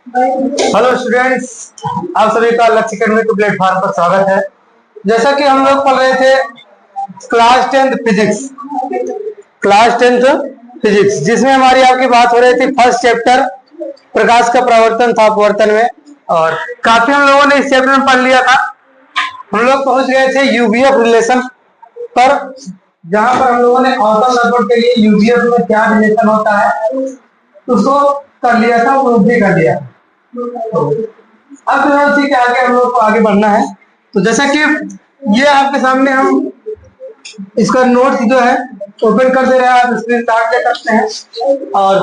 Hello students, आप सभी का लक्ष्य एकेडमी प्लेटफॉर्म पर स्वागत है। जैसा कि हम लोग पढ़ रहे थे क्लास 10th फिजिक्स, जिसमें हमारी आपकी बात हो रही थी फर्स्ट चैप्टर प्रकाश का प्रवर्तन था अपवर्तन में, और काफी हम लोगों ने इस चैप्टर में पढ़ लिया था। हम लोग पहुंच गए थे यूवीएफ रिलेशन पर, जहां पर हम लोगों ने अवतल दर्पण के लिए यूवीएफ में क्या रिलेशन होता है उसको कर लिया था, प्रूफ भी कर लिया। अब जो है उसी के आगे हम लोग को आगे बढ़ना है। तो जैसा कि ये आपके सामने हम इसका नोट्स जो है ओपन कर दे रहे हैं, आप स्क्रीन काट ले सकते हैं और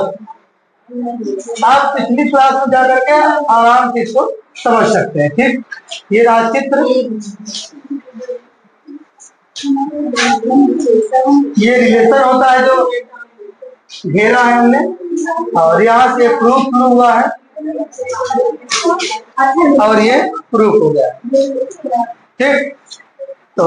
आप पिछली क्लास में जाकर के आराम से इसको समझ सकते हैं। ठीक, ये राजचित्र, ये रिलेशन होता है जो घेरा है हमने, और यहाँ से प्रूफ हुआ है और ये प्रूफ हो गया। ठीक, तो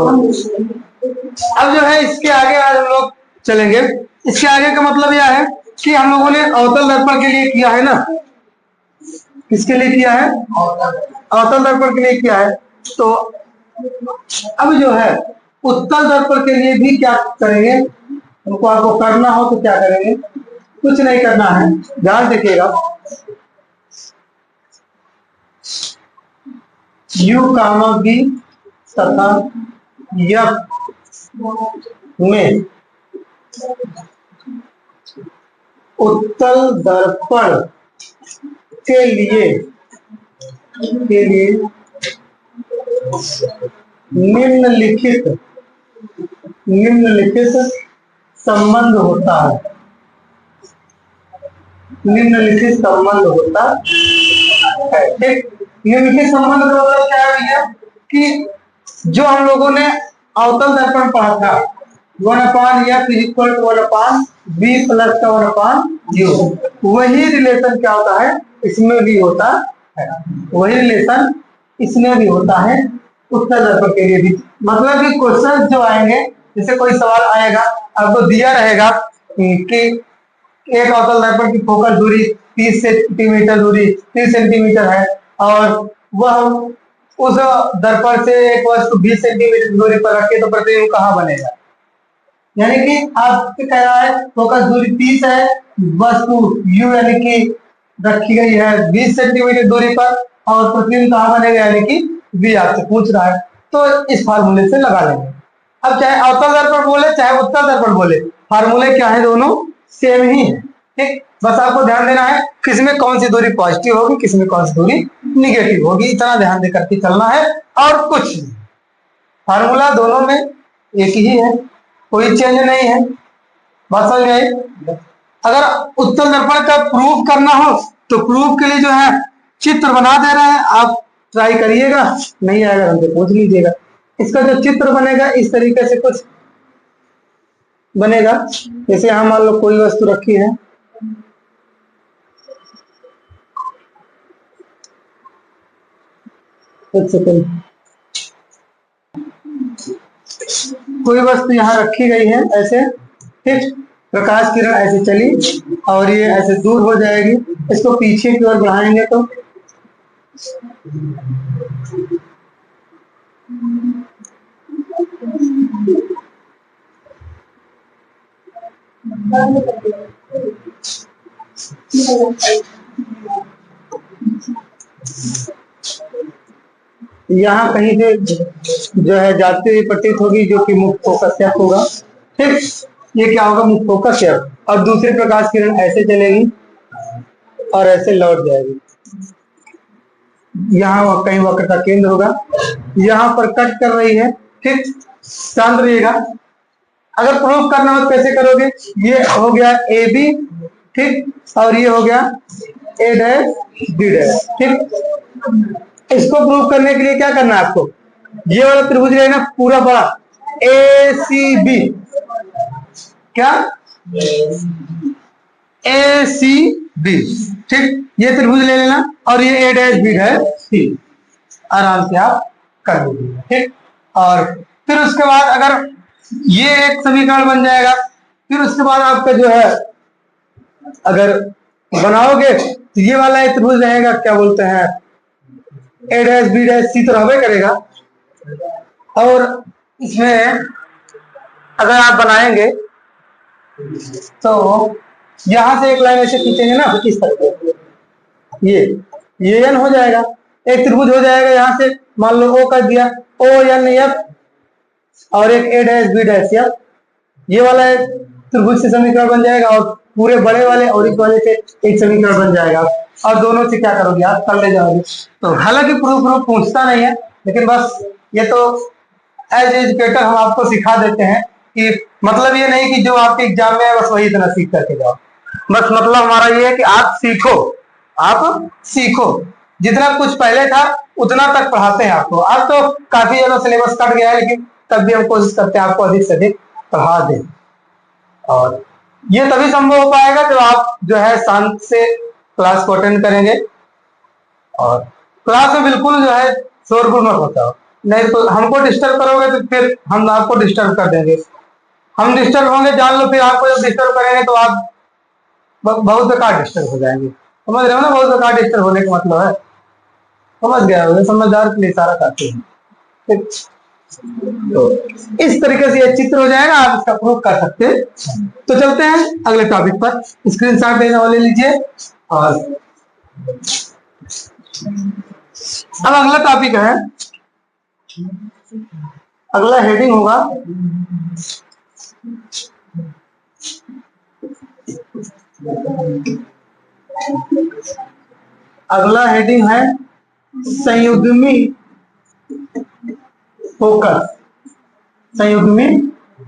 अब जो है इसके आगे आज हम लोग चलेंगे। इसके आगे का मतलब यह है कि हम लोगों ने अवतल दर्पण के लिए किया है ना, किसके लिए किया है? अवतल दर्पण के लिए किया है। तो अब जो है उत्तल दर्पण के लिए भी क्या करेंगे, उनको आपको करना हो तो क्या करेंगे? कुछ नहीं करना है, ध्यान देखिएगा। U, B तथा F में उत्तल दर्पण के लिए निम्नलिखित संबंध होता है। निम्नलिखित संबंध होता है। ठीक, निम्नलिखित संबंध का मतलब क्या है कि जो हम लोगों ने अवतल दर्पण पढ़ा था 1/f = 1/b + 1/u, वही रिलेशन क्या होता है इसमें भी होता है। वही रिलेशन इसमें भी होता है उत्तल दर्पण के लिए भी। मतलब कि क्वेश्चन जो आएंगे, जैसे कोई सवाल आएगा, आपको दिया रहेगा कि एक अवतल दर्पण की फोकल दूरी 30 सेंटीमीटर है और वह उस दर्पण से एक वस्तु 20 सेंटीमीटर दूरी पर रखे तो प्रतिबिंब कहाँ बनेगा। यानी कि आपसे कह रहा है फोकस दूरी 30 है, वस्तु U यानी कि रखी गई है 20 सेंटीमीटर दूरी पर, और प्रतिबिंब कहाँ बनेगा यानी कि V आपसे पूछ रहा है, तो इस फार्मूले से लगा लेंगे। अब चाहे अवतल दर्पण बोले चाहे उत्तल दर्पण बोले, फार्मूले क्या है, दोनों सेम ही है। ठीक, बस आपको ध्यान देना है किसमें कौन सी दूरी पॉजिटिव होगी, किसमें कौन सी दूरी निगेटिव होगी, इतना ध्यान देकर के चलना है और कुछ नहीं। फार्मूला दोनों में एक ही है, कोई चेंज नहीं है। बात समझ में आई? अगर उत्तल दर्पण का प्रूफ करना हो तो प्रूफ के लिए जो है चित्र बना दे रहे हैं, आप ट्राई करिएगा, नहीं आएगा हमसे पूछ लीजिएगा। इसका जो चित्र बनेगा इस तरीके से कुछ बनेगा। जैसे हम मान लो कोई वस्तु रखी है, एक सेकंड, कोई वस्तु यहाँ रखी गई है ऐसे। ठीक, प्रकाश किरण ऐसे चली और ये ऐसे दूर हो जाएगी। इसको पीछे की ओर बढ़ाएंगे तो यहाँ कहीं से जो है जाती हुई प्रतीत होगी, जो कि मुख्य फोकस F होगा। ठीक, ये क्या होगा, मुख्य फोकस F, और दूसरी प्रकाश किरण ऐसे चलेगी और ऐसे लौट जाएगी। यहाँ कहीं वक्र का केंद्र होगा, यहाँ पर कट कर रही है। ठीक, शांत रहिएगा। अगर प्रूफ करना हो कैसे करोगे, ये हो गया AB, ठीक, और ये हो गया A', ठीक। इसको प्रूव करने के लिए क्या करना है आपको, ये वाला त्रिभुज रहेगा पूरा बड़ा ACB, क्या ACB, ठीक, ये त्रिभुज ले लेना और ये A', है, ठीक, आराम से आप कर लीजिएगा। ठीक, और फिर उसके बाद अगर ये एक समीकरण बन जाएगा, फिर उसके बाद आपका जो है अगर बनाओगे तो ये वाला एक त्रिभुज रहेगा, क्या बोलते हैं, ए डैश बी डैश सी तो रहबे करेगा। और इसमें अगर आप बनाएंगे तो यहां से एक लाइन ऐसे खींचेंगे ना इस तरह, ये एन हो जाएगा, एक त्रिभुज हो जाएगा। यहां से मान लो ओ कर दिया, ओ एन एफ, और एक ए डैश बी डैश एफ, ये वाला एक त्रिभुज से समीकरण बन जाएगा, और पूरे बड़े वाले और इस वाले से एक समीकरण बन जाएगा। और दोनों से क्या करोगे आप, कर ले जाओगे। तो हालांकि प्रूफ पूछता नहीं है, लेकिन बस ये तो एज एजुकेटर हम आपको सिखा देते हैं कि मतलब ये नहीं कि जो आपके एग्जाम में है बस वही इतना सीख करके जाओ। बस मतलब हमारा ये है कि आप सीखो, आप सीखो, जितना कुछ पहले था उतना तक पढ़ाते हैं आपको। अब तो काफी ज्यादा सिलेबस कट गया है, लेकिन तब भी हम कोशिश करते हैं आपको अधिक से अधिक पढ़ा दें। और ये तभी संभव हो पाएगा जब आप जो है शांत से क्लास को अटेंड करेंगे, और क्लास में बिल्कुल जो है शोरगुल मत होता हो, नहीं तो हमको डिस्टर्ब करोगे तो फिर हम आपको डिस्टर्ब कर देंगे। हम डिस्टर्ब होंगे जान लो, फिर आपको जब डिस्टर्ब करेंगे तो आप बहुत बेकार डिस्टर्ब हो जाएंगे। समझ रहे हो ना, बहुत बेकार डिस्टर्ब होने का मतलब है, समझ गया होगा, समझदार के लिए इशारा करते हैं। तो इस तरीके से ये चित्र हो जाएगा, आप इसका प्रूफ कर सकते हैं। तो चलते हैं अगले टॉपिक पर, स्क्रीनशॉट लेने वाले लीजिए। और अब अगला टॉपिक है, अगला हेडिंग होगा अगला हेडिंग है संयुग्मी फोकस। संयुग्मी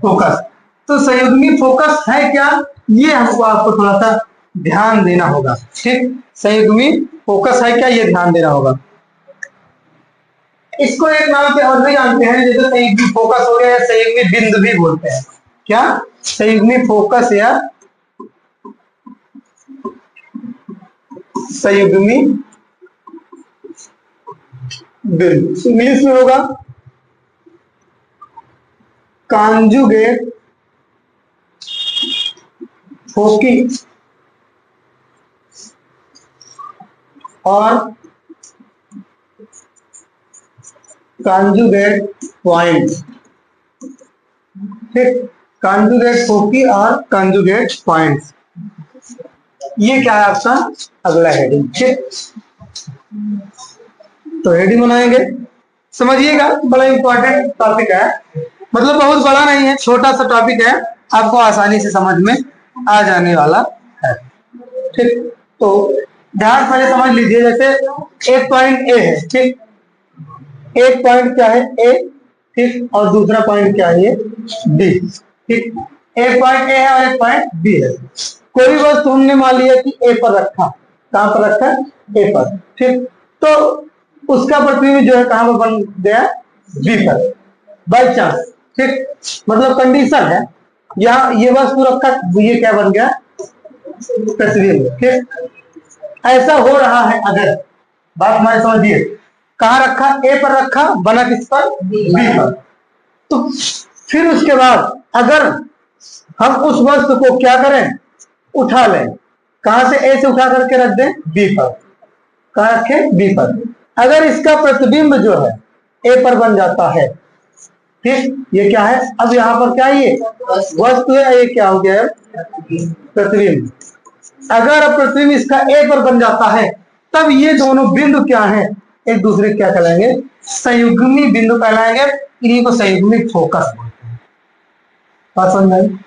फोकस, तो संयुग्मी फोकस है क्या, ये हमको आपको थोड़ा सा ध्यान देना होगा। ठीक, संयुग्मी फोकस है क्या, ये ध्यान देना होगा। इसको एक नाम से और भी जानते हैं, जैसे संयुग्मी फोकस हो गया, या संयुग्मी बिंदु भी बोलते हैं। क्या, संयुग्मी फोकस या संयुग्मी बिंदु। इंग्लिश में होगा कॉन्जुगेट फोकी और कॉन्जुगेट पॉइंट। ठीक, कॉन्जुगेट फोकी और कॉन्जुगेट पॉइंट्स, ये क्या है आपका अगला हेडिंग। ठीक, तो हेडिंग बनाएंगे, समझिएगा, बड़ा इंपॉर्टेंट टॉपिक है, मतलब बहुत बड़ा नहीं है, छोटा सा टॉपिक है, आपको आसानी से समझ में आ जाने वाला है। ठीक, तो ध्यान पहले समझ लीजिए, जैसे एक पॉइंट ए है। ठीक, एक पॉइंट क्या है ए, ठीक, और दूसरा पॉइंट क्या है बी। ठीक, एक पॉइंट ए है और एक पॉइंट बी है। कोई भी वस्तु हमने मान लिया कि ए पर रखा, कहां पर रखा, ए पर। ठीक, तो उसका प्रतिबिंब जो है कहां पर बन गया, बी पर, बाई चांस। ठीक, मतलब कंडीशन है, यहाँ ये वस्तु रखा, ये क्या बन गया, प्रतिबिंब। ठीक, ऐसा हो रहा है अगर, बात हमारे समझिए, कहां रखा, ए पर रखा, बना किस पर, बी पर। तो फिर उसके बाद अगर हम उस वस्तु को क्या करें, उठा लें, कहां से, ए से उठा करके रख दें बी पर, कहां रखें, बी पर। अगर इसका प्रतिबिंब जो है ए पर बन जाता है, ठीक, ये क्या है, अब यहां पर क्या है, ये वस्तु है, ये क्या हो गया, प्रतिबिंब। अगर अब प्रतिबिंब इसका ए पर बन जाता है, तब ये दोनों बिंदु क्या है, एक दूसरे क्या कहलाएंगे, संयुग्मी बिंदु कहलाएंगे, इन्हीं को संयुग्मी फोकस बोलते हैं। बात समझ में,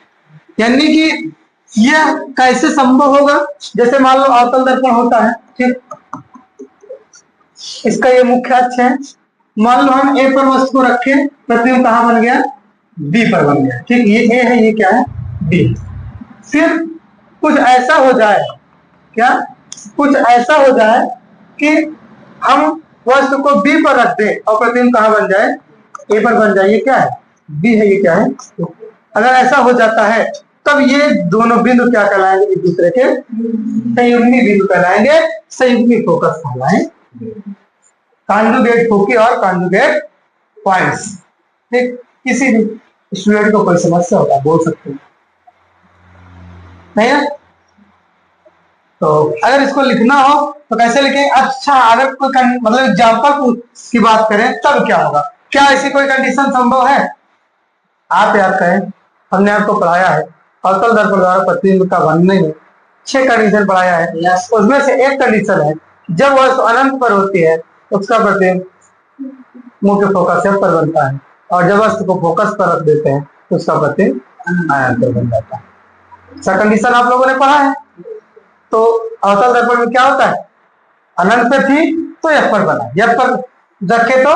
यानी कि यह कैसे संभव होगा, जैसे मान लो अवतल दर्पण होता है। ठीक, इसका ये मुख्य अक्ष है, मान लो हम ए पर वस्तु को रखे, प्रतिबिंब कहां बन गया, बी पर बन गया। ठीक, ये ए है, ये क्या है, बी। फिर कुछ ऐसा हो जाए, क्या, कुछ ऐसा हो जाए कि हम वस्तु को बी पर रख दें और प्रतिबिंब कहां बन जाए, ए पर बन जाए, ये क्या है, बी है, ये क्या है। अगर ऐसा हो जाता है तब ये दोनों बिंदु क्या कहलाएंगे, एक दूसरे के संयुग्मी बिंदु कहलाएंगे, संयुग्मी फोकस कहलाएंगे, कॉन्जुगेट फोकी और कॉन्जुगेट पॉइंट्स। ठीक, किसी भी स्टूडेंट को कोई समस्या होगा बोल सकते हैं, नहीं है, तो अगर इसको लिखना हो तो कैसे लिखें? अच्छा, अगर कोई मतलब एग्जाम्पल की बात करें तब क्या होगा? क्या ऐसी कोई कंडीशन संभव है? आप याद करें, हमने आपको पढ़ाया है अवतल दर्पण द्वारा प्रतिबिंब का वर्णन में 6 कंडीशन पढ़ाया है। उसमें से एक कंडीशन है, जब वस्तु अनंत पर होती है उसका प्रतिबिंब मुख्य फोकस से पर बनता है, और जब वस्तु को फोकस पर रख देते हैं तो उसका प्रतिबिंब अनंत पर बन जाता है। ऐसा कंडीशन आप लोगों ने पढ़ा है। तो अवतल दर्पण में क्या होता है? अनंत पे थी तो एफ पर बना, एफ पर रखे तो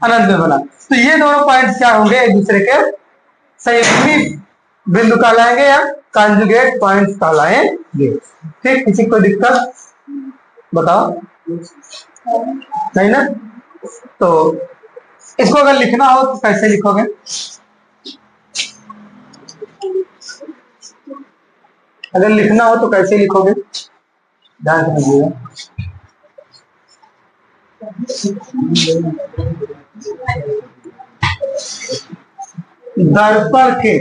अनंत में बना। तो ये दोनों पॉइंट्स क्या होंगे? एक दूसरे के संयुग्मी बिंदु कहलाएंगे या कॉन्जुगेट पॉइंट्स कहलाएंगे। ठीक, किसी को दिक्कत बताओ? नहीं ना? तो इसको अगर लिखना हो तो कैसे लिखोगे? अगर लिखना हो तो कैसे लिखोगे? ध्यान से समझिएगा। दर्पण के,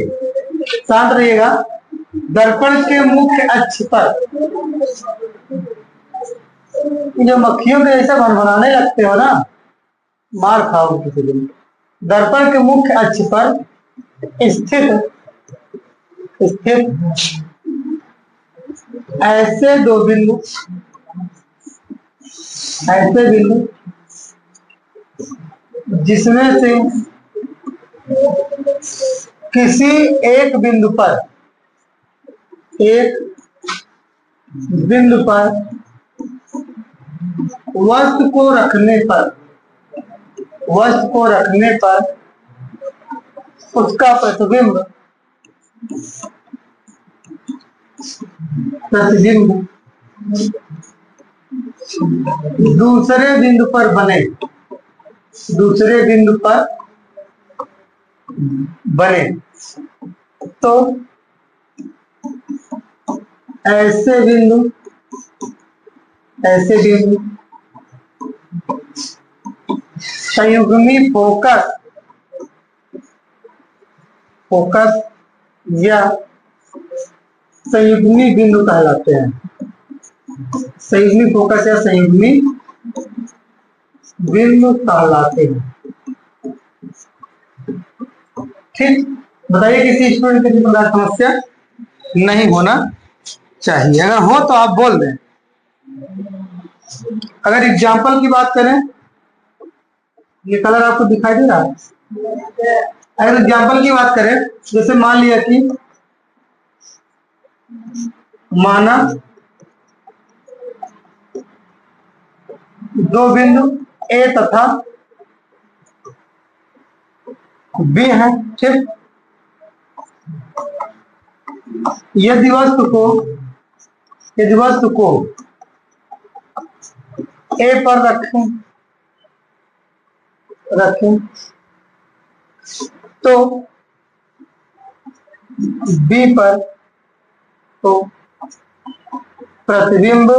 शांत रहिएगा, दर्पण के मुख्य अक्ष पर, जो मक्खियों के जैसे भनभनाने लगते हो ना, मार खाओ किसी दिन। दर्पण के मुख्य अक्ष पर स्थित ऐसे दो बिंदु, ऐसे बिंदु जिसमें से किसी एक बिंदु पर वस्तु को रखने पर उसका प्रतिबिंब दूसरे बिंदु पर बने तो ऐसे बिंदु संयुग्मी फोकस या संयुग्मी बिंदु कहलाते हैं। संयुग्मी फोकस या संयुग्मी बिंदु कहलाते हैं। ठीक, बताइए किसी स्टूडेंट को किसी प्रकार समस्या नहीं होना चाहिए। अगर हो तो आप बोल दें। अगर एग्जाम्पल की बात करें, ये कलर आपको दिखाई दे रहा है? अगर एग्जाम्पल की बात करें, जैसे मान लिया कि माना दो बिंदु ए तथा बी है। ठीक, यदि वस्तु को ए पर रखें तो बी पर तो प्रतिबिंब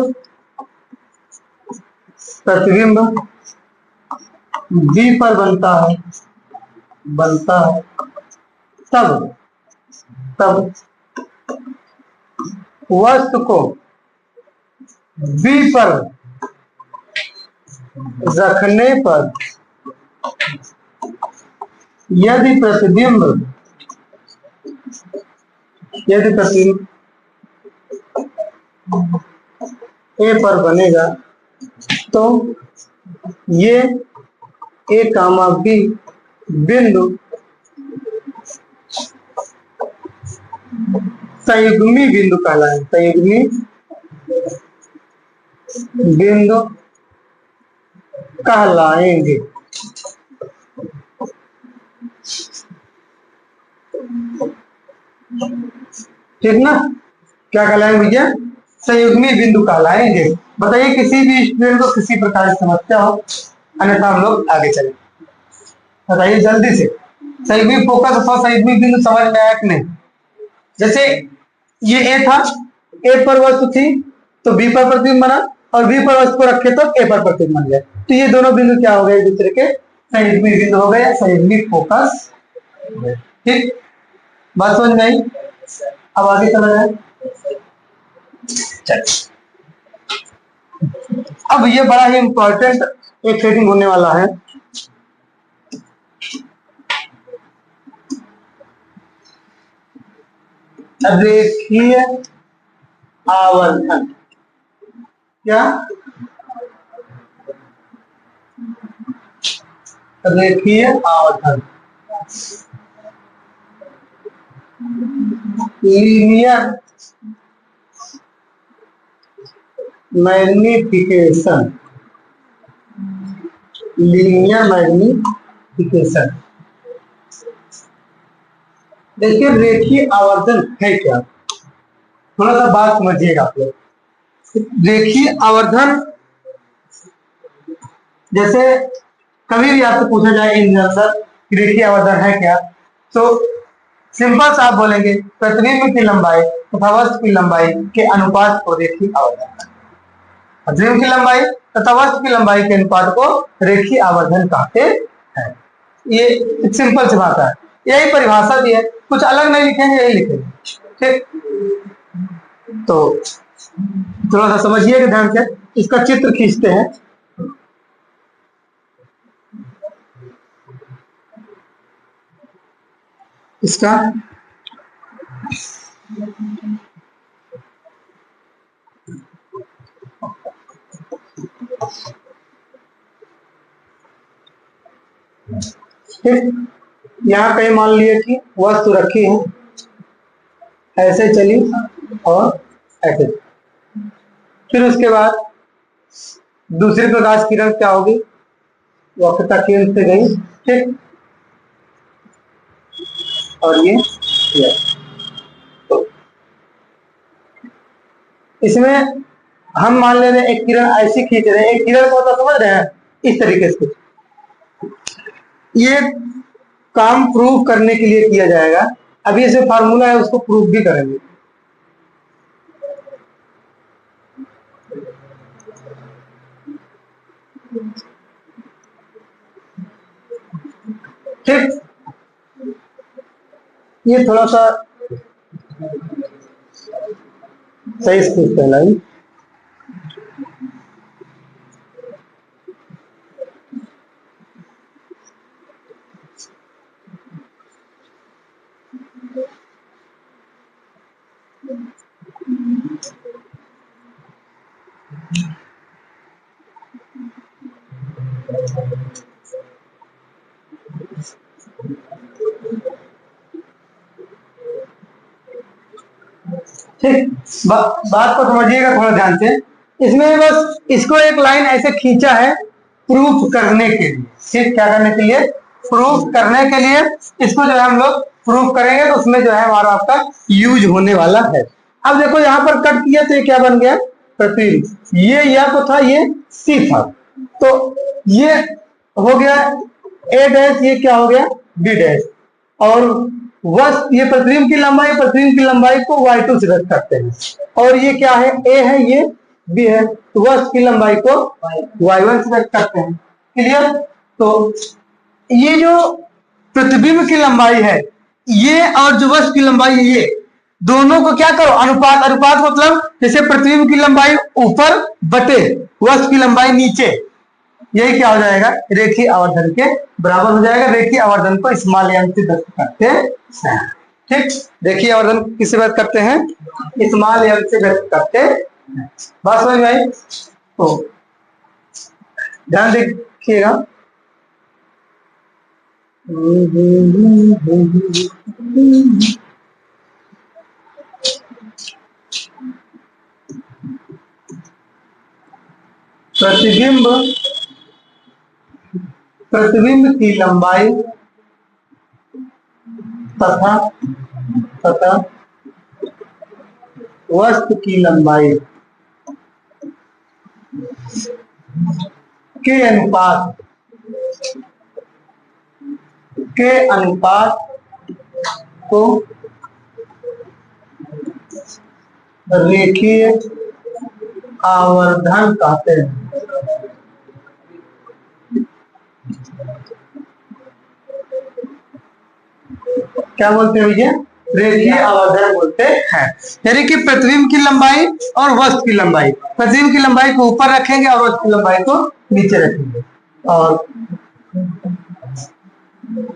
बी पर बनता है तब वस्तु को बी पर रखने पर यदि प्रतिबिंब ए पर बनेगा तो ये ए कामा बी बिंदु संयुग्मी बिंदु कहलाएंगे। संयुग्मी बिंदु कहलाएंगे। ठीक ना? क्या कहलाएंगे भैया? संयुग्मी बिंदु कहलाएंगे। बताइए किसी भी स्टूडेंट को किसी प्रकार की समस्या हो, अन्यथा हम लोग आगे चलें। बताइए जल्दी से, संयुग्मी फोकस अथवा संयुग्मी बिंदु समझ में आया कि नहीं? जैसे ये ए था, ए पर वस्तु थी तो बी पर प्रतिबिंब बना, और बी पर वस्तु को रखे तो ए पर प्रतिबिंब बन गया। तो ये दोनों बिंदु क्या हो गए? एक दूसरे के संयुग्मी बिंदु हो गए, संयुग्मी फोकस। ठीक, बात समझ में आई? अब आगे चला जाए। चलिए, अब ये बड़ा ही इंपॉर्टेंट एक हेडिंग होने वाला है। रेखीय आवर्धन। क्या? रेखीय आवर्धन, लीनियर मैग्निफिकेशन, लीनियर मैग्निफिकेशन। देखिए रेखीय आवर्धन है क्या, थोड़ा सा बात समझिएगा आप लोग। रेखीय आवर्धन, जैसे कभी भी आपसे पूछा जाए इन जनरल रेखीय आवर्धन है क्या, तो सिंपल सा आप बोलेंगे प्रतिबिंब की लंबाई तथा वस्तु की लंबाई के अनुपात को रेखीय आवर्धन, प्रतिबिंब की लंबाई तथा वस्तु की लंबाई के अनुपात को रेखीय आवर्धन कहते हैं। ये एक सिंपल सी बात है, यही परिभाषा भी है, कुछ अलग नहीं लिखेंगे, यही लिखेंगे। ठीक, तो थोड़ा सा समझिएगा ध्यान से, इसका चित्र खींचते हैं। इसका ठीक, यहाँ पे मान लिए कि वस्तु रखी है, ऐसे चली और ऐसे, फिर उसके बाद दूसरी प्रकाश किरण क्या होगी, वक्रता केंद्र से गई, ठीक, और ये तो इसमें हम मान ले रहे हैं एक किरण ऐसी खींच रहे हैं, एक किरण को तो समझ रहे हैं इस तरीके से, ये काम प्रूव करने के लिए किया जाएगा। अभी ये जो फार्मूला है उसको प्रूव भी करेंगे। ठीक, ये थोड़ा सा सही स्पेस कहलाई। ठीक, बात को समझिएगा थोड़ा ध्यान से। इसमें बस इसको एक लाइन ऐसे खींचा है प्रूफ करने के लिए, ठीक, क्या करने के लिए, प्रूफ करने के लिए। इसको जो है हम लोग प्रूफ करेंगे तो उसमें जो है हमारा आपका यूज होने वाला है। अब देखो यहाँ पर कट किया तो ये क्या बन गया, प्रतिबिंब। ये या तो था, ये सी था, तो ये हो गया ए डैश, ये क्या हो गया बी डैश, और वस्तु ये प्रतिबिंब की लंबाई, प्रतिबिंब की लंबाई को y2 से व्यक्त करते हैं, और ये क्या है, a है, ये b है, तो वस्तु की लंबाई को y1 से व्यक्त करते हैं। क्लियर? तो ये जो प्रतिबिंब की लंबाई है ये, और जो वस्तु की लंबाई है ये, दोनों को क्या करो, अनुपात। अनुपात मतलब जैसे प्रतिबिंब की लंबाई ऊपर बटे वस्तु की लंबाई नीचे, यही क्या हो जाएगा, रेखीय आवर्धन के बराबर हो जाएगा। रेखीय आवर्धन को स्मॉल एम से व्यक्त करते हैं। ठीक, रेखीय आवर्धन किससे व्यक्त करते हैं, स्मॉल एम से व्यक्त करते हैं। बात समझ में आई? तो ध्यान देखिएगा। प्रतिबिंब, प्रतिबिंब की लंबाई तथा वस्तु की लंबाई के अनुपात को रेखीय आवर्धन कहते हैं। क्या बोलते हैं भैया, रेखीय आवर्धन बोलते हैं। यानी कि प्रतिबिंब की लंबाई और वस्तु की लंबाई, प्रतिबिंब की लंबाई को ऊपर रखेंगे और वस्तु की लंबाई को नीचे रखेंगे। और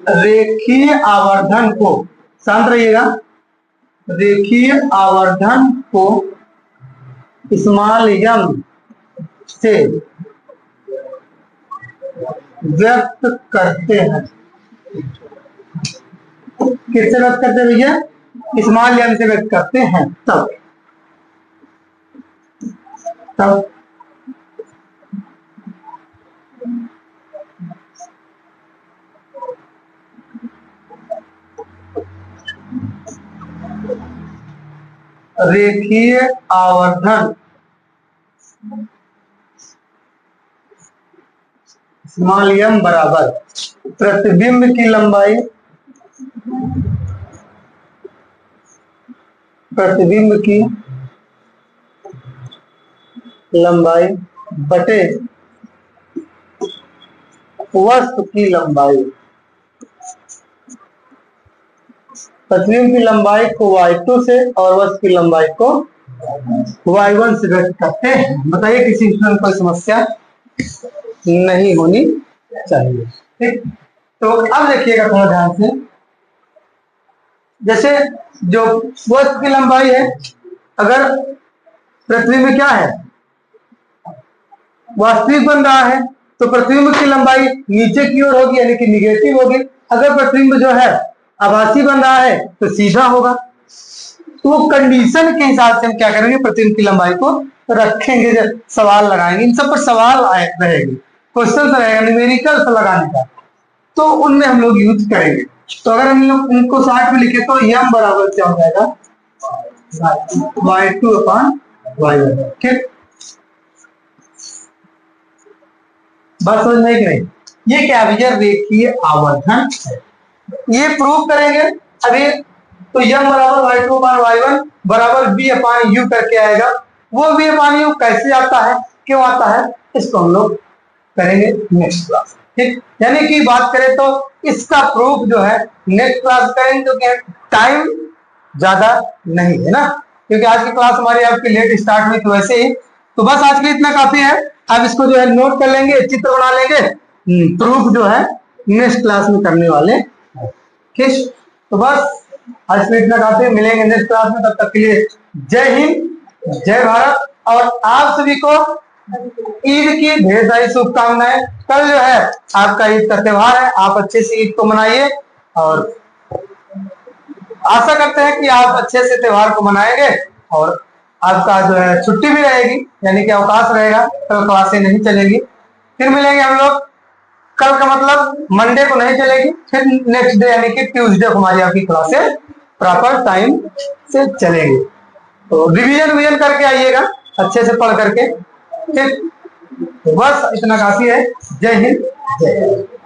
रेखीय आवर्धन को, शांत रहिएगा, रेखीय आवर्धन को स्मॉल m से व्यक्त करते हैं। किससे व्यक्त करते हैं भैया? स्मॉल m से व्यक्त करते हैं। तब रेखीय आवर्धन स्मॉल m बराबर प्रतिबिंब की लंबाई, प्रतिबिंब की लंबाई बटे वस्तु की लंबाई। प्रतिबिंब की लंबाई को y2 से और वस्तु की लंबाई को y1 से व्यक्त करते हैं। बताइए किसी स्टूडेंट को समस्या नहीं होनी चाहिए। ठीक, तो अब देखिएगा थोड़ा ध्यान से, जैसे जो वस्तु की लंबाई है, अगर प्रतिबिंब क्या है, वास्तविक बन रहा है, तो प्रतिबिंब की लंबाई नीचे की ओर होगी, यानी कि निगेटिव होगी। अगर प्रतिबिंब जो है आभासी बन रहा है तो सीधा होगा। तो कंडीशन के हिसाब से हम क्या करेंगे, प्रतिबिंब की लंबाई को रखेंगे, जब सवाल लगाएंगे, इन सब पर सवाल रहेगी, क्वेश्चन रहेगा न्यूमेरिकल लगाने का, तो उनमें हम लोग यूज करेंगे। तो अगर हम लोग उनको 60 में लिखे तो m बराबर क्या हो जाएगा, y2 अपॉन y1। ठीक, बात समझ में नहीं? ये क्या भैया, रेखीय आवर्धन है। ये प्रूव करेंगे अभी। तो m बराबर y2 अपॉन y1 बराबर b अपॉन u करके आएगा। वो b अपॉन u कैसे आता है, क्यों आता है, इसको हम लोग करेंगे नेक्स्ट क्लास। ठीक, यानी कि बात करें तो इसका प्रूफ जो है नेक्स्ट क्लास करेंगे, क्योंकि टाइम ज्यादा नहीं है ना, क्योंकि आज की क्लास हमारी आपकी लेट स्टार्ट हुई, तो वैसे ही तो बस आज के लिए इतना काफी है। अब इसको जो है नोट कर लेंगे, चित्र बना लेंगे, प्रूफ जो है नेक्स्ट क्लास में करने वाले। ठीक, तो बस आज के लिए इतना काफी, मिलेंगे नेक्स्ट क्लास में। तब तक के लिए जय हिंद, जय भारत, और आप सभी को ईद की ढेर सारी शुभकामनाएं। कल जो है आपका ईद का त्योहार है, आप अच्छे से ईद को मनाइए, और आशा करते हैं कि आप अच्छे से त्योहार को मनाएंगे, और आपका जो है छुट्टी भी रहेगी, यानी कि अवकाश रहेगा, कल क्लासें नहीं चलेगी। फिर मिलेंगे हम लोग, कल का मतलब मंडे को नहीं चलेगी, फिर नेक्स्ट डे यानी कि ट्यूसडे को हमारी आपकी क्लासें प्रॉपर टाइम से चलेगी। तो रिवीजन करके आइएगा, अच्छे से पढ़ करके। ठीक, बस इतना काफी है। जय हिंद, जय हिंद।